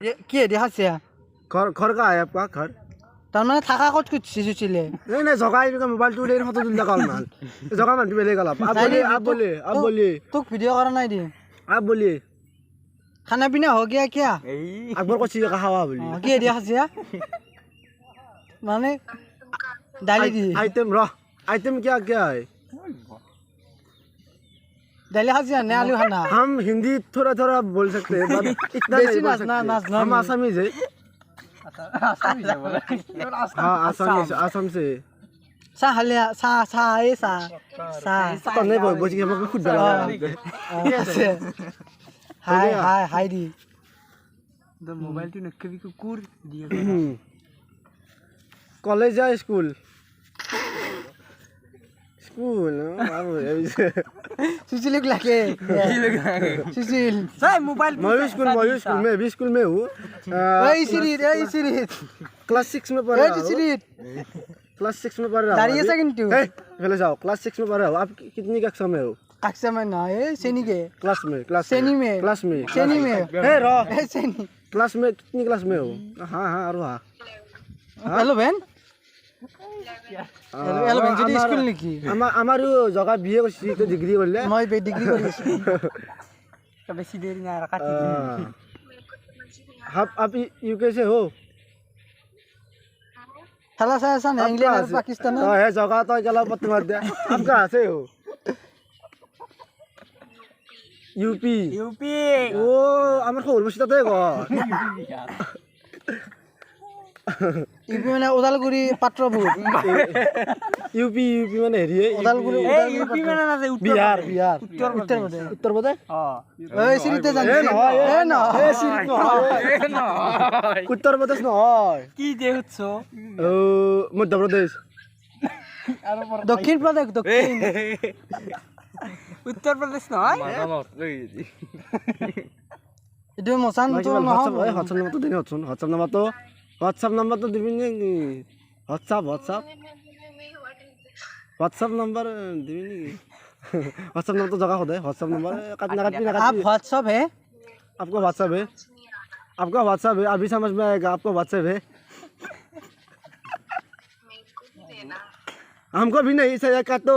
কি দেখাইছে घर का है आपका घर তাৰমানে থাকা ক'ত খুজিছিলে नहीं नहीं जगह इनका मोबाइल टू लेने फोटो दिल कॉल मान जगह मान पे लेगा आप बोलिए তোক ভিডিঅ' কৰা নাই দি आप बोलिए খানা পিনা हो गया क्या अकबर को चीज़ कहा हुआ बोलिए কি দেখাইছে মানে দালি দি आइटम रह आइटम क्या क्या है दाली खासी है आलू खाना हम हिंदी थोड़ा थोड़ा बोल सकते हैं but इतना नहीं बोल सकते हम आसामीज है हाँ आसाम से सा हले सा ए सा तो नहीं बोल बोल के हम खुद बना हाय हाय हाय दी तो मोबाइल तो नक्के भी कुकुर दिए कॉलेज या स्कूल स्कूल सुशील लगे सुशील सही मोबाइल मैं भी स्कूल में हूँ ए सीरीज क्लास 6 में पढ़ रहा हूँ सीरीज क्लास 6 में पढ़ रहा हूँ दाढ़ी ऐसा किंतु पहले जाओ क्लास 6 में पढ़ रहा हूँ आप कितनी कक्षा में हो कक्षा में ना है सेनी के क्लास में सेनी में हे रो सेनी क्लास में कितनी क्लास में हो हाँ हाँ और हाँ हेलो बहन हेलो बहन যদি স্কুল নেকি আমার জগা বিয়ে করছি তো ডিগ্রি করলে মই ডিগ্রি কৰি আছো तो बेसी देरी ना रखा थी आप यूके से हो খেলা চাই আছা না ইংলেণ্ড আৰু পাকিস্তানৰ है जगह तो गला पत्ते मार दिया आप कहाँ से हो यूपी यूपी ओ আমার খবর বসে তাতে গো ইউপি মানে ওদালগুৰি পাত্ৰপুৰ यूपी মানে হেৰি ওদালগুৰি यूपी में ना से बिहार উত্তৰ প্ৰদেশ हां এই সিৰিতে জানি এ সিৰিত নহয় উত্তৰ প্ৰদেশ নহয় की देखछो মধ্য প্ৰদেশ দক্ষিণ প্ৰদেশ দক্ষিণ उत्तर प्रदेश নহয় এইটো মচান তো নহব হোৱাটছআপ নাম্বাৰটো দিবি নেকি হোৱাটছআপ নাম্বাৰ দিবি নেকি হোৱাটছআপ নাম্বাৰটো জগা সোধে হোৱাটছআপ নাম্বাৰ काटना आप व्हाट्सएप है आपका व्हाट्सएप है अभी समझ में आएगा आपका व्हाट्सएप है हमको भी नहीं सही काटो